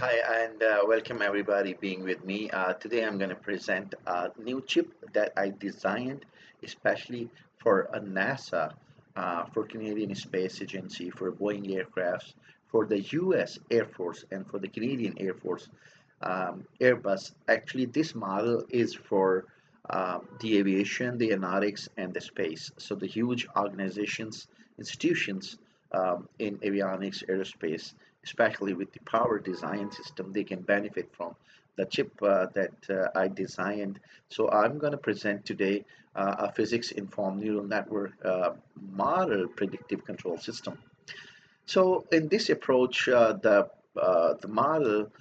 Hi, and welcome everybody being with me. Today I'm going to present a new chip that I designed especially for NASA, for Canadian Space Agency, for Boeing aircrafts, for the US Air Force, and for the Canadian Air Force Airbus. Actually, this model is for the aviation, the aeronautics, and the space. So the huge organizations, institutions in avionics, aerospace, especially with the power design system, they can benefit from the chip that I designed. So I'm going to present today a physics-informed neural network model predictive control system. So in this approach, the model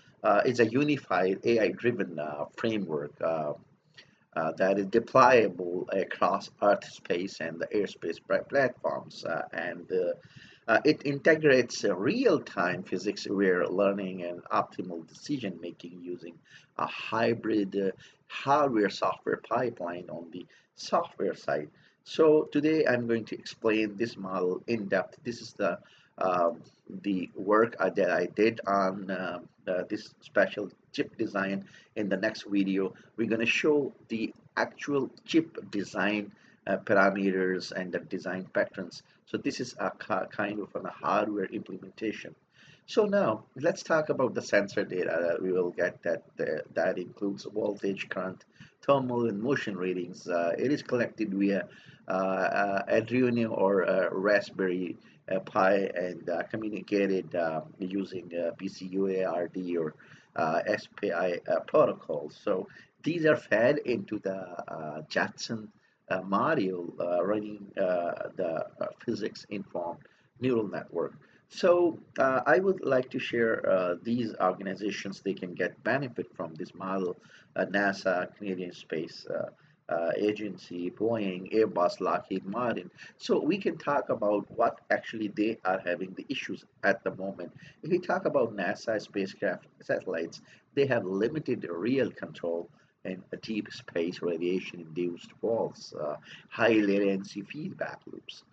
is a unified AI-driven framework that is deployable across Earth space and the airspace platforms, and it integrates real-time physics-aware learning and optimal decision-making using a hybrid hardware-software pipeline on the software side. So today I'm going to explain this model in depth. This is the work that I did on this special chip design. In the next video, we're going to show the actual chip design parameters and the design patterns. So this is a kind of a hardware implementation. So now let's talk about the sensor data that we will get. That includes voltage, current, thermal, and motion readings. It is collected via Arduino or Raspberry Pi and communicated using PCUARD or SPI protocols. So these are fed into the Jetson module running the physics-informed neural network. So I would like to share these organizations. They can get benefit from this model: NASA, Canadian Space Agency, Boeing, Airbus, Lockheed Martin. So we can talk about what actually they are having the issues at the moment. If we talk about NASA spacecraft satellites, they have limited real control and deep space radiation-induced faults, high latency feedback loops.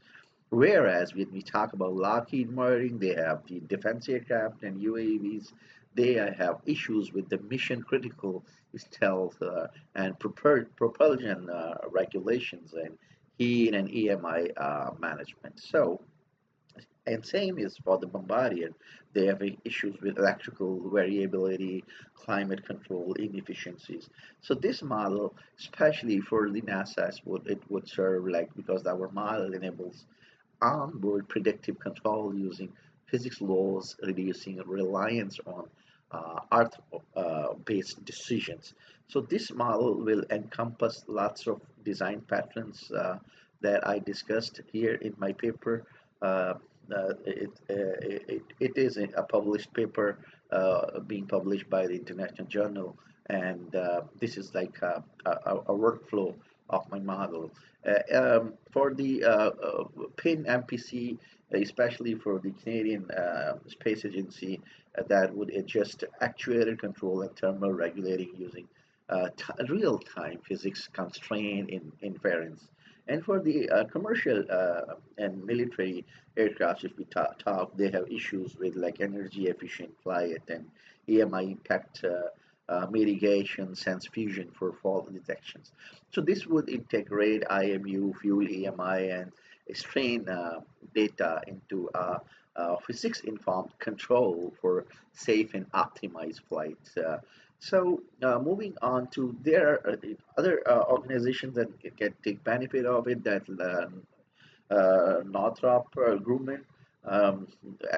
Whereas when we talk about Lockheed Martin, they have the defense aircraft and UAVs. They have issues with the mission critical stealth and propulsion regulations and heat and EMI management. So, and same is for the Bombardier. They have issues with electrical variability, climate control, inefficiencies. So this model, especially for the NASA, would serve like, because our model enables onboard predictive control using physics laws, reducing reliance on Earth-based decisions. So this model will encompass lots of design patterns that I discussed here in my paper. Uh, it is a published paper being published by the International Journal, and this is like a workflow of my model. For the PINN-MPC, especially for the Canadian Space Agency, that would adjust actuator control and thermal regulating using real-time physics constraint in inference. And for the commercial and military aircraft, if we talk, they have issues with like energy efficient flight and EMI impact mitigation, sense fusion for fault detections. So this would integrate IMU, fuel EMI, and strain data into physics-informed control for safe and optimized flights. So moving on to there are other organizations that can take benefit of it, that Northrop Grumman. Um,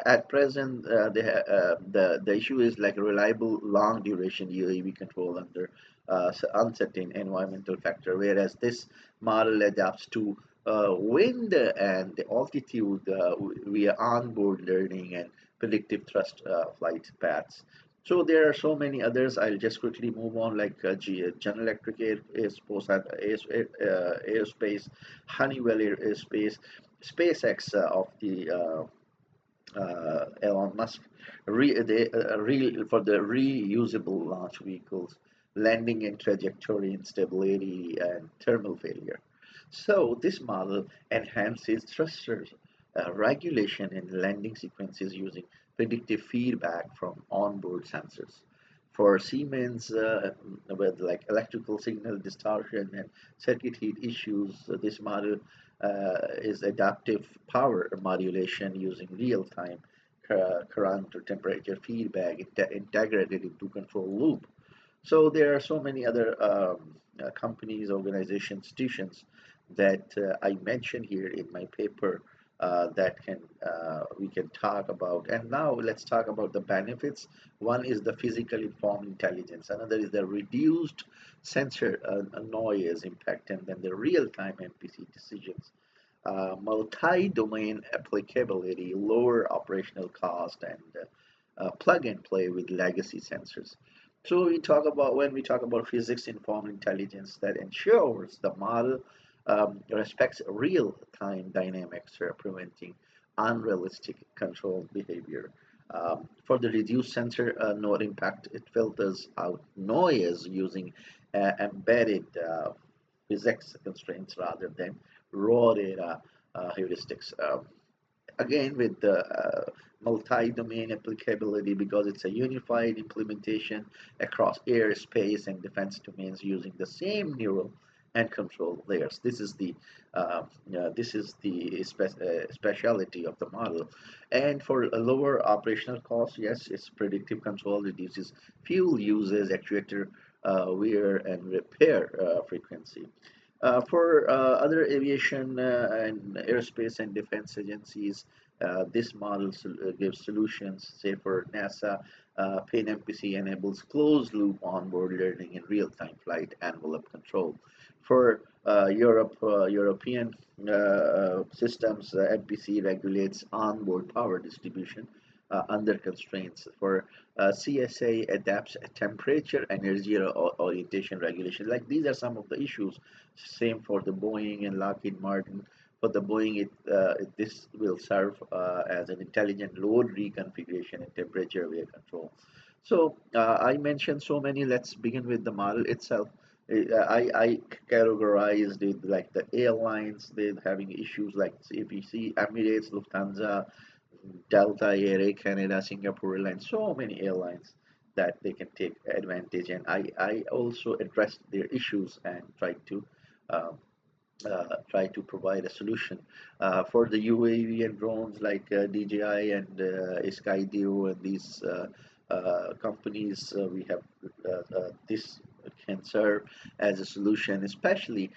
at present, the issue is like reliable long duration UAV control under uncertain environmental factor, whereas this model adapts to wind and the altitude via onboard learning and predictive thrust flight paths. So there are so many others. I'll just quickly move on, like General Electric Aerospace, Honeywell Aerospace, SpaceX of the Elon Musk, for the reusable launch vehicles, landing and trajectory instability, and thermal failure. So this model enhances thrusters regulation in landing sequences using predictive feedback from onboard sensors. For Siemens, with like electrical signal distortion and circuit heat issues, this model is adaptive power modulation using real-time current or temperature feedback integrated into control loop. So there are so many other companies, organizations, institutions that I mentioned here in my paper that can we can talk about. And now let's talk about the benefits. One is the physical informed intelligence. Another is the reduced sensor noise impact, and then the real-time MPC decisions. Multi-domain applicability, lower operational cost, and plug and play with legacy sensors. So we talk about when we talk about physics-informed intelligence that ensures the model respects real-time dynamics, preventing unrealistic control behavior. For the reduced sensor node impact, it filters out noise using embedded physics constraints rather than raw data heuristics. Again, with the multi-domain applicability, because it's a unified implementation across aerospace and defense domains using the same neural and control layers. This is the speciality of the model. And for a lower operational cost, yes, it's predictive control, reduces fuel uses, actuator wear and repair frequency. For other aviation and aerospace and defense agencies, this model gives solutions. Say for NASA, PINN-MPC enables closed-loop onboard learning and real-time flight envelope control. For European systems, MPC regulates onboard power distribution under constraints. For CSA adapts temperature, energy, or orientation regulation. Like these are some of the issues. Same for the Boeing and Lockheed Martin. For the Boeing, this will serve as an intelligent load reconfiguration and temperature aware control. So I mentioned so many. Let's begin with the model itself. I categorized it like the airlines. They're having issues like CPC, Emirates, Lufthansa, Delta Air, Canada, Singapore Airlines, so many airlines that they can take advantage. And I also addressed their issues and uh, try to provide a solution for the UAV and drones like DJI and Skydio and these companies. We have this can serve as a solution, especially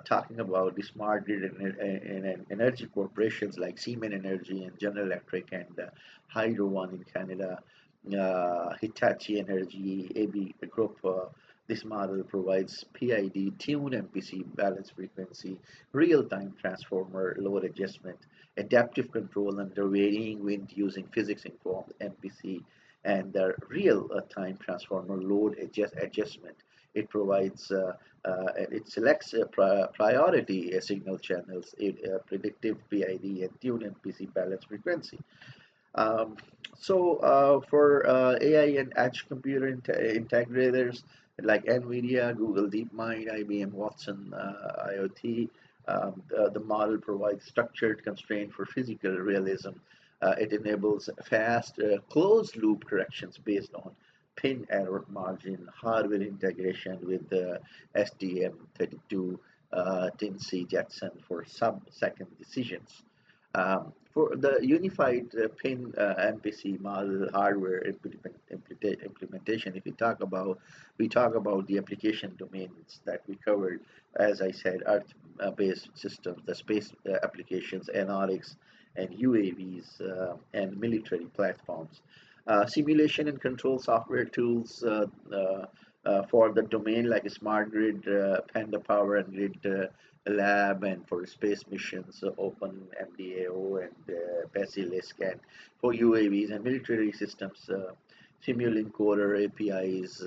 talking about the smart grid and energy corporations like Siemens Energy and General Electric and Hydro One in Canada, Hitachi Energy, AB Group. This model provides PID, tune MPC, balance frequency, real-time transformer load adjustment, adaptive control under varying wind using physics-informed MPC, and the real-time transformer load adjustment. It provides, it selects priority signal channels, predictive PID, and tune MPC balance frequency. Um, for AI and edge computer integrators like NVIDIA, Google DeepMind, IBM Watson, IoT, the model provides structured constraint for physical realism. It enables fast closed loop corrections based on pin error margin, hardware integration with the STM32 MCUs Jetson for sub-second decisions. For the unified PINN-MPC model hardware implementation, if we talk about the application domains that we covered, as I said, Earth-based systems, the space applications, aeronautics, and UAVs, and military platforms. Simulation and control software tools for the domain like smart grid, Panda Power and Grid Lab, and for space missions, Open MDAO and Basilisk, and for UAVs and military systems, Simulencoder APIs,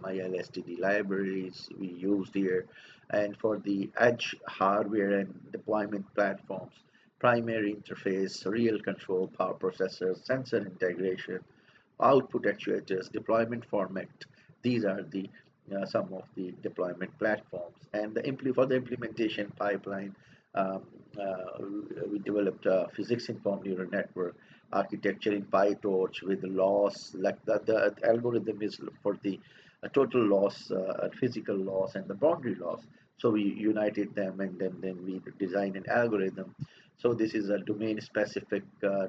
MIL libraries we used here, and for the edge hardware and deployment platforms, primary interface, real control, power processors, sensor integration, output actuators, deployment format. These are the some of the deployment platforms. And for the implementation pipeline, um, we developed a physics-informed neural network architecture in PyTorch with the loss, like the algorithm is for the total loss, physical loss, and the boundary loss. So we united them, and then we designed an algorithm. So this is a domain-specific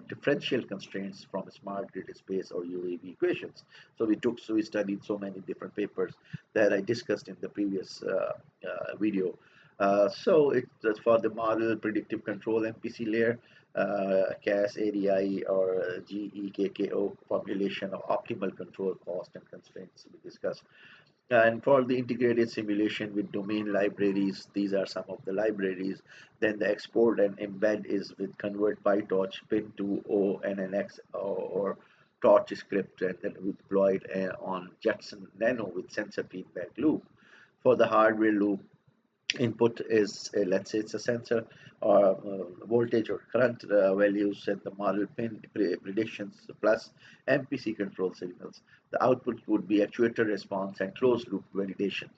differential constraints from smart grid space or UAV equations. So we studied so many different papers that I discussed in the previous video. So it's for the model predictive control MPC layer, CasADi or GEKKO formulation of optimal control cost and constraints we discussed. And for the integrated simulation with domain libraries, these are some of the libraries. Then the export and embed is with convert PyTorch pin to ONNX or TorchScript, and then we deployed on Jetson Nano with sensor feedback loop. For the hardware loop, input is let's say it's a sensor or voltage or current values and the model pin predictions plus MPC control signals. The output would be actuator response and closed loop validation.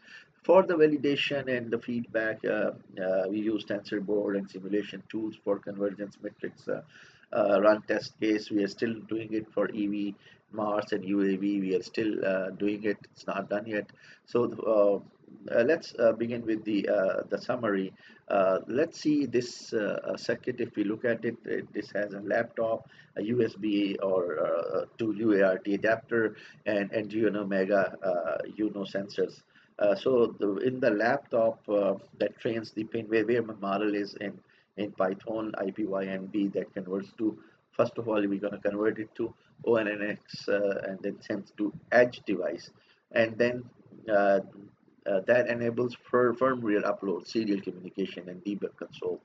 For the validation and the feedback, we use TensorBoard and simulation tools for convergence metrics. Run test case, we are still doing it for EV, Mars, and UAV. We are still doing it. It's not done yet. So let's begin with the summary. Let's see this circuit. If we look at it, this has a laptop, a USB or to UART adapter, and Arduino Mega UNO sensors. In the laptop that trains the pin where my model is in Python IPYNB that converts to, first of all we're going to convert it to ONNX and then sends to edge device, and then uh, that enables firmware upload, serial communication, and debug console.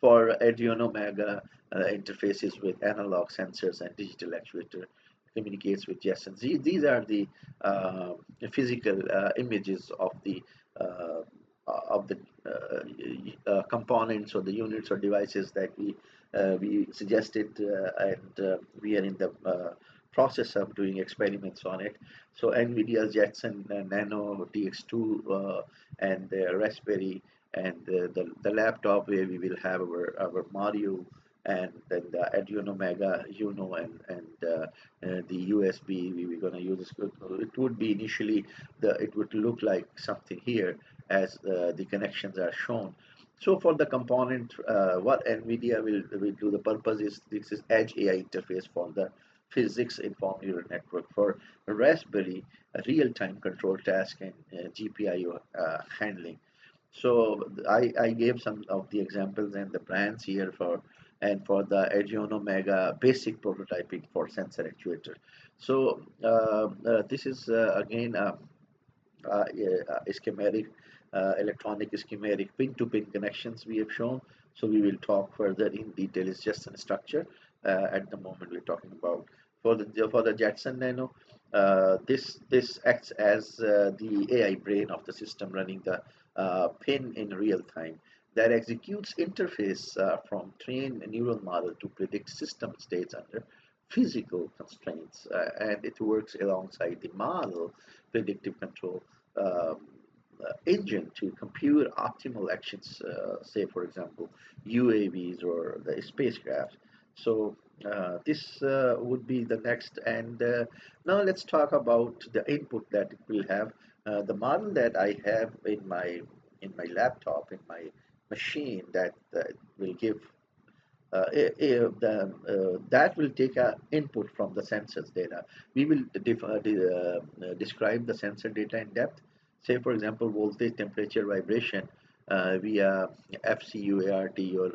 For Arduino Mega, interfaces with analog sensors and digital actuator, communicates with Jetson. These are the physical images uh, of the components or the units or devices that we suggested, and we are in the process of doing experiments on it. So NVIDIA Jetson Nano TX2 and the Raspberry and the laptop where we will have our module, and then the Arduino Mega Uno and the USB we were going to use this. It would be initially it would look like something here as the connections are shown. So for the component, what NVIDIA will do, the purpose is this is Edge AI interface for the physics informed neural network. For Raspberry, a real-time control task and GPIO handling. So I gave some of the examples and the brands here for the Arduino Mega basic prototyping for sensor actuator. So this is again a schematic, electronic schematic pin-to-pin connections we have shown. So we will talk further in detail. It's just a structure at the moment we're talking about. For the Jetson Nano, this acts as the AI brain of the system, running the pin in real time that executes interface from trained neural model to predict system states under physical constraints, and it works alongside the model predictive control um, engine to compute optimal actions, say for example UAVs or the spacecraft. So this would be the next, and now let's talk about the input that it will have. The model that I have in my laptop, in my machine, that will give that will take a input from the sensors data. We will describe the sensor data in depth. Say for example voltage, temperature, vibration via FCUART or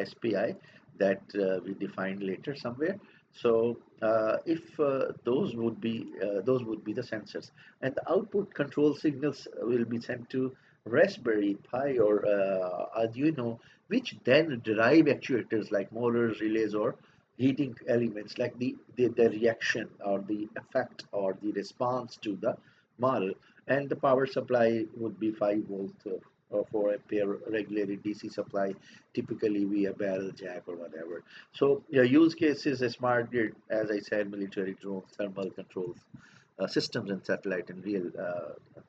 SPI that we define later somewhere. So if those would be the sensors, and the output control signals will be sent to Raspberry Pi or Arduino, which then derive actuators like motors, relays, or heating elements like the reaction or the effect or the response to the model. And the power supply would be 5 volt or 4 ampere regulated DC supply, typically via barrel jack or whatever. So use cases, a smart grid, as I said, military drones, thermal controls, systems and satellite and real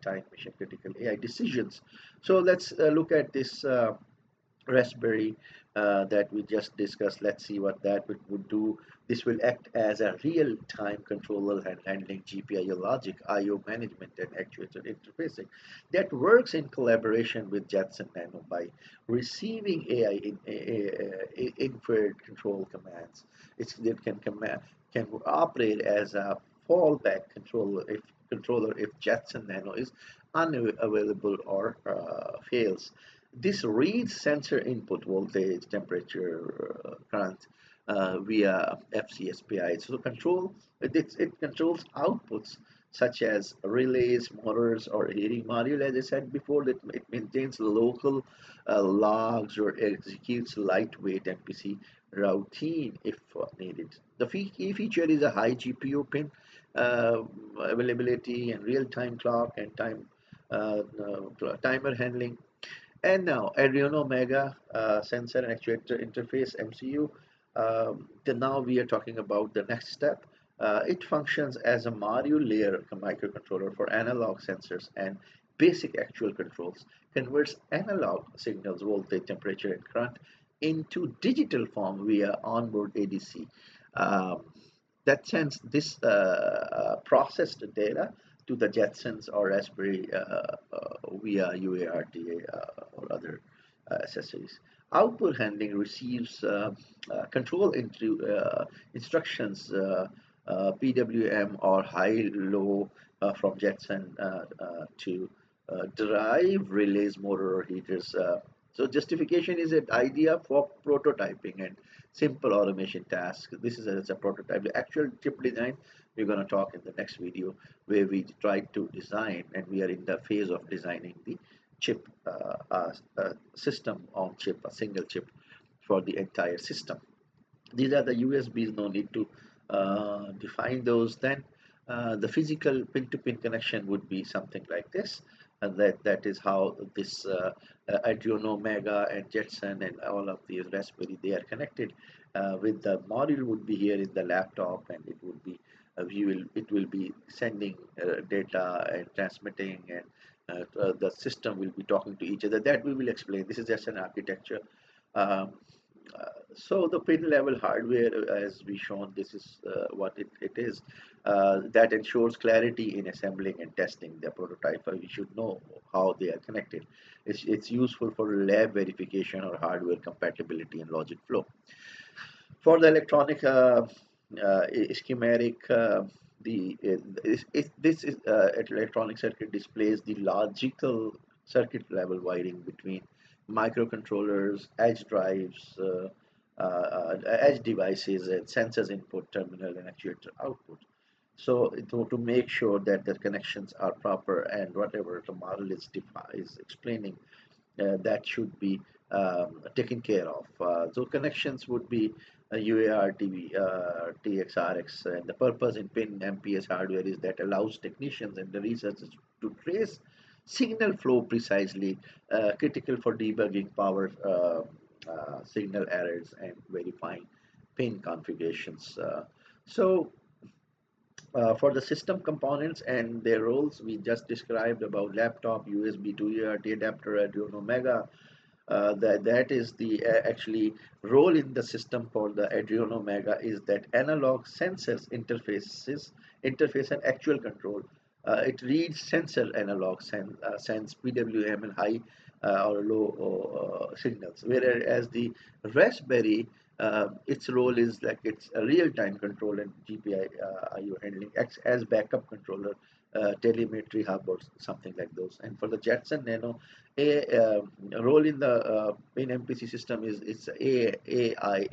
time mission critical AI decisions. So let's look at this Raspberry that we just discussed. Let's see what that would do. This will act as a real-time controller and handling GPIO logic, I/O management, and actuator interfacing that works in collaboration with Jetson Nano by receiving AI inferred control commands. It can operate as a fallback controller if Jetson Nano is unavailable or fails. This reads sensor input voltage, temperature, current via FCSPI. So it controls outputs such as relays, motors, or heating module. As I said before, that it maintains local logs or executes lightweight MPC routine if needed. The key feature is a high GPU pin uh, availability and real-time clock and timer handling. And now Adreno Mega sensor and actuator interface MCU. Then now we are talking about the next step. It functions as a module layer microcontroller for analog sensors and basic actual controls. Converts analog signals, voltage, temperature, and current into digital form via onboard ADC. Um, that sends this processed data to the Jetsons or Raspberry via UART or other accessories. Output handling receives control into instructions PWM or high-low from Jetson to drive relays, motor, or heaters. So justification is an idea for prototyping and simple automation tasks. This is a prototype. The actual chip design we're going to talk in the next video, where we try to design, and we are in the phase of designing the chip system on chip, a single chip for the entire system. These are the USBs, no need to define those. Then the physical pin-to-pin connection would be something like this, and that is how this Arduino Mega and Jetson and all of these Raspberry, they are connected. With the module would be here in the laptop, and it would be it will be sending data and transmitting, and the system will be talking to each other. That we will explain. This is just an architecture. Um, so the pin level hardware, as we shown, this is what it is. That ensures clarity in assembling and testing the prototype. We should know how they are connected. It's useful for lab verification or hardware compatibility and logic flow. For the electronic schematic, this is electronic circuit displays the logical circuit level wiring between microcontrollers, edge drives, edge devices, and sensors input terminal and actuator output. So to make sure that the connections are proper and whatever the model is explaining, that should be taken care of. So connections would be UART, TXRX, and the purpose in PINN-MPC hardware is that allows technicians and the researchers to trace signal flow precisely, critical for debugging power signal errors and verifying pin configurations. For the system components and their roles, we just described about laptop, USB to UART adapter, Arduino Mega. That is the actually role in the system for the Arduino Mega is that analog sensors interface and actual control. It reads sensor analog sense PWM and high or low signals, whereas the Raspberry, its role is like it's a real-time control and GPIO handling, acts as backup controller, telemetry hub or something like those. And for the Jetson Nano, a role in the PINN-MPC system is it's AI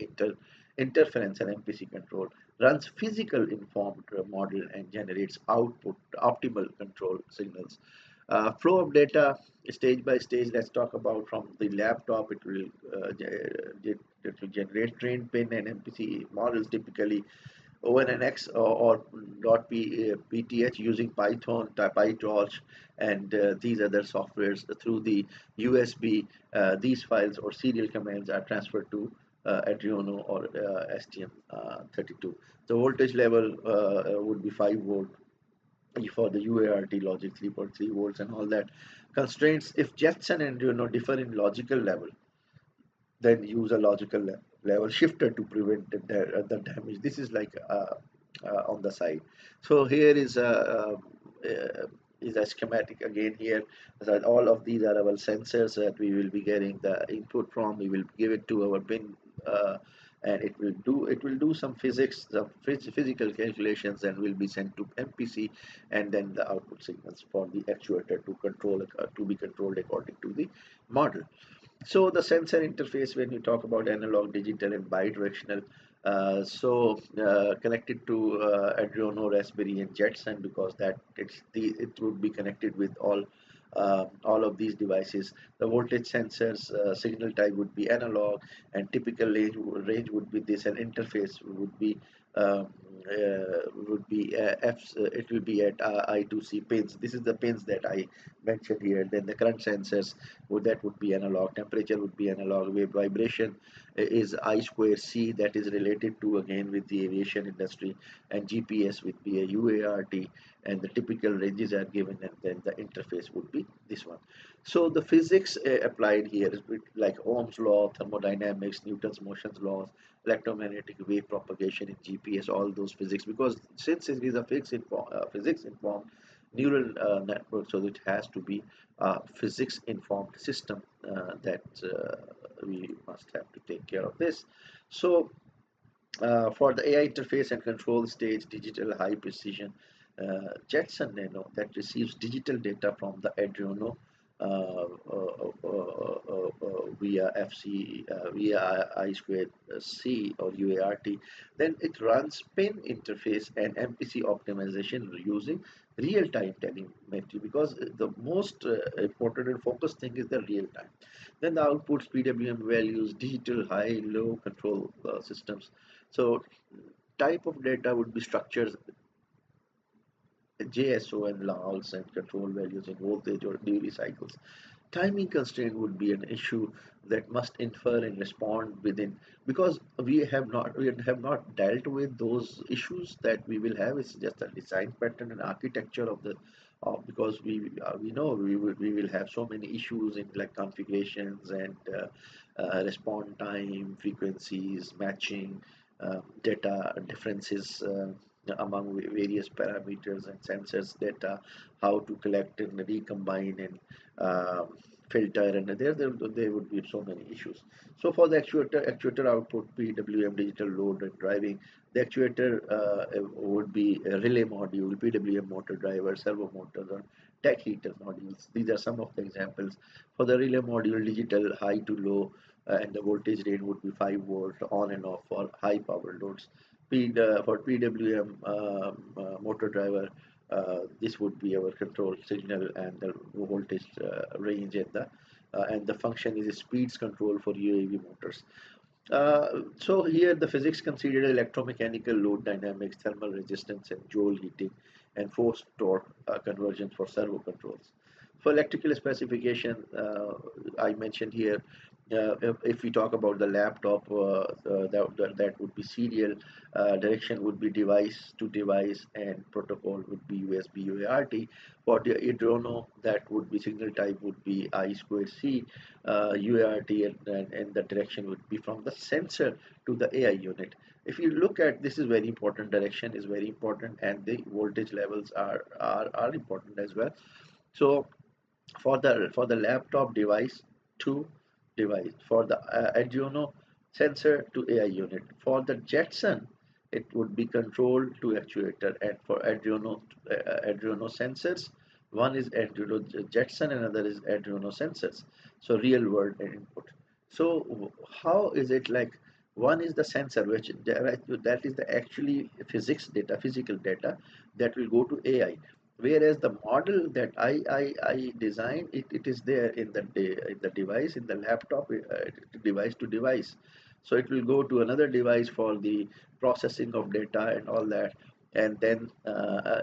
interference and MPC control, runs physical informed model and generates output optimal control signals. Flow of data stage by stage. Let's talk about from the laptop. It will generate trained pin and MPC models, typically ONNX or .pth using Python, PyTorch, and these other softwares through the USB. These files or serial commands are transferred to Arduino or STM32. The voltage level would be 5 volt for the UART logic, 3.3 volts and all that. Constraints: if Jetson and differ in logical level, then use a logical level shifter to prevent the damage. This is like on the side. So here is a schematic again here. That all of these are our sensors that we will be getting the input from. We will give it to our pin, and it will do some physics, some physical calculations, and will be sent to MPC, and then the output signals for the actuator to be controlled according to the model. So the sensor interface, when you talk about analog, digital, and bidirectional, connected to Arduino, Raspberry, and Jetson, because it would be connected with all of these devices. The voltage sensors signal type would be analog, and typical range would be this, and interface um, it will be at I2C pins. This is the pins that I mentioned here. Then the current sensors that would be analog, temperature would be analog, wave vibration is I square C, that is related to again with the aviation industry, and GPS would be a UART, and the typical ranges are given, and then the interface would be this one. So the physics applied here is like Ohm's law, thermodynamics, Newton's motions laws, electromagnetic wave propagation in GPS, all those physics, because since it is a physics informed neural network, so it has to be a physics informed system that we must have to take care of this. So for the AI interface and control stage, digital high precision Jetson Nano that receives digital data from the Arduino via via I squared C or UART. Then it runs PIN interface and MPC optimization using real-time telemetry, because the most important and focused thing is the real time. Then the outputs, PWM values, digital high low control systems. So type of data would be structures, JSO and logs, and control values in voltage or duty cycles. Timing constraint would be an issue that must infer and respond within, because we have not dealt with those issues that we will have. It's just a design pattern and architecture of the because we know we will have so many issues in like configurations and respond time, frequencies, matching, data differences among various parameters and sensors data, how to collect and recombine and filter, and there would be so many issues. So for the actuator output, PWM, digital load and driving, the actuator would be a relay module, PWM motor driver, servo motors, or tech heater modules. These are some of the examples. For the relay module, digital high to low, and the voltage range would be 5 volt on and off for high power loads. For PWM motor driver, this would be our control signal and the voltage range, and the function is speeds control for UAV motors. So here the physics considered electromechanical load dynamics, thermal resistance, and Joule heating, and force torque conversion for servo controls. For electrical specification, I mentioned here, if we talk about the laptop, that would be serial, direction would be device to device, and protocol would be USB UART. For the Arduino, that would be signal type would be I squared C, UART, and the direction would be from the sensor to the AI unit. If you look at this, is very important, direction is very important, and the voltage levels are important as well. So for the laptop, device to device. For the Arduino, sensor to AI unit. For the Jetson, it would be control to actuator, and for Arduino sensors, one is Arduino Jetson, another is Arduino sensors. So real world input. So how is it like? One is the sensor, which that is the actually physics data, physical data that will go to AI, whereas the model that I designed, it is there in the device, in the laptop, device to device. So it will go to another device for the processing of data and all that, and then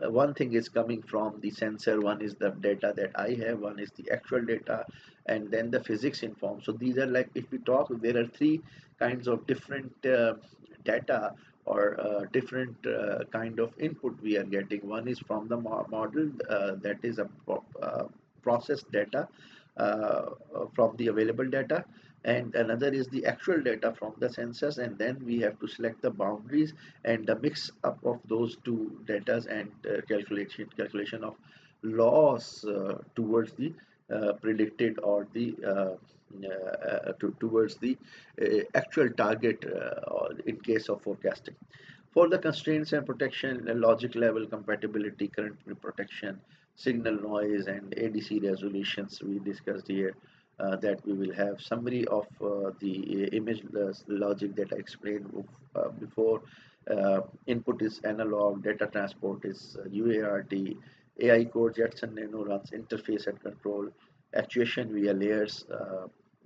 one thing is coming from the sensor, one is the data that I have, one is the actual data, and then the physics informed. So these are like, if we talk, there are three kinds of different data, or different kind of input we are getting. One is from the model, that is a processed data from the available data. and another is the actual data from the sensors, and then we have to select the boundaries and the mix up of those two datas, and calculation of loss towards the predicted or the towards the actual target or in case of forecasting. For the constraints and protection, logic level compatibility, current protection, signal noise, and ADC resolutions we discussed here. That we will have summary of the image logic that I explained before. Input is analog, data transport is UART, AI core Jetson Nano runs interface and control, actuation via layers,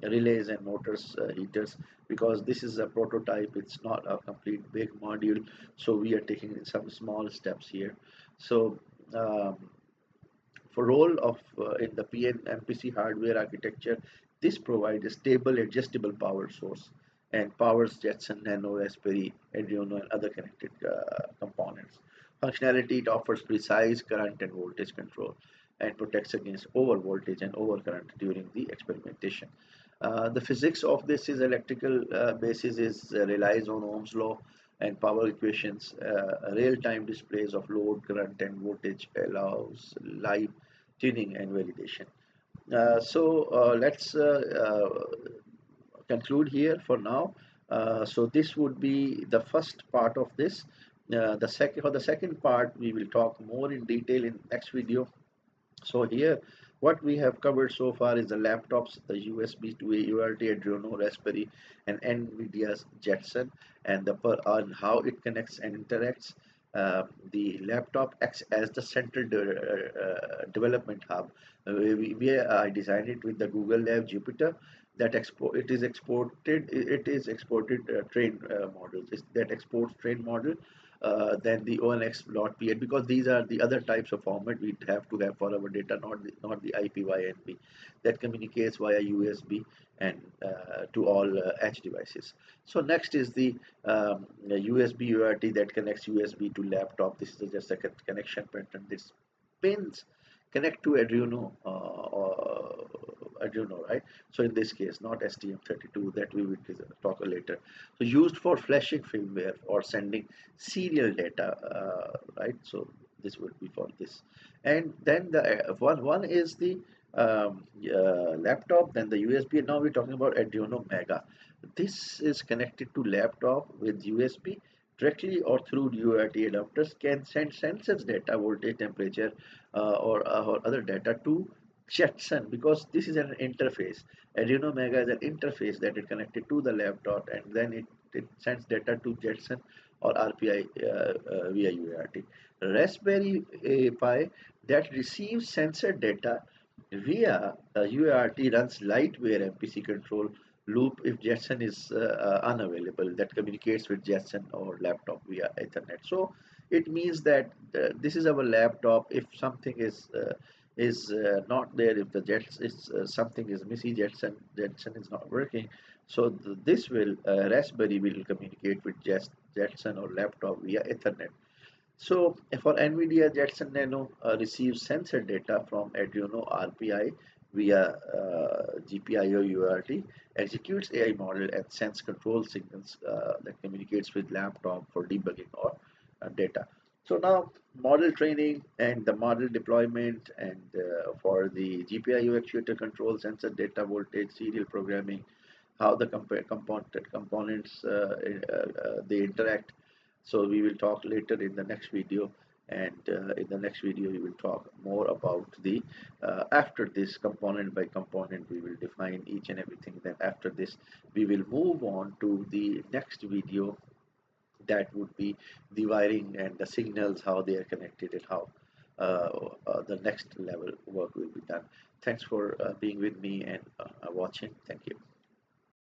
relays and motors, heaters, because this is a prototype, it's not a complete big module, so we are taking some small steps here. So for role of in the PINN-MPC hardware architecture, this provides a stable adjustable power source and powers Jetson, Nano, Raspberry, Arduino, and other connected components. Functionality, it offers precise current and voltage control and protects against over voltage and over current during the experimentation. The physics of this is electrical basis is relies on Ohm's law and power equations. Real-time displays of load, current, and voltage allows live tuning and validation. Let's conclude here for now. So this would be the first part of this. The second part, we will talk more in detail in next video. So here, what we have covered so far is the laptops, the USB to a UART, Arduino, Raspberry, and NVIDIA's Jetson, and on how it connects and interacts. The laptop acts as the central development hub. I designed it with the Google Lab Jupyter. That it is exported train models. That exports train model, than the ONNX.ph, because these are the other types of format we have to have for our data, not the IPYNP that communicates via USB and to all edge devices. So next is the USB UART that connects USB to laptop. This is just a connection pattern. This pins connect to Arduino, right? So in this case, not STM32, that we will talk later. So used for flashing firmware or sending serial data, right? So this would be for this. And then the one is the laptop, then the USB. Now we're talking about Arduino Mega. This is connected to laptop with USB directly or through UART adapters, can send sensors data, voltage, temperature, or other data to Jetson, because this is an interface. Arduino Mega is an interface that is connected to the laptop, and then it sends data to Jetson or RPI via UART. Raspberry Pi that receives sensor data via UART runs lightware MPC control loop if Jetson is unavailable, that communicates with Jetson or laptop via Ethernet. So it means that this is our laptop. If something is not there, if the Jetson is something is missing, Jetson is not working. So this will Raspberry will communicate with Jetson or laptop via Ethernet. So for NVIDIA Jetson Nano receives sensor data from Arduino RPI via GPIO UART, executes AI model and sends control signals that communicates with laptop for debugging or data. So now model training and the model deployment, and for the GPIO actuator control sensor data, voltage, serial programming, how the components they interact. So we will talk later in the next video, and in the next video we will talk more about the after this component by component we will define each and everything. Then after this we will move on to the next video, that would be the wiring and the signals, how they are connected, and how the next level work will be done. Thanks for being with me and watching. Thank you.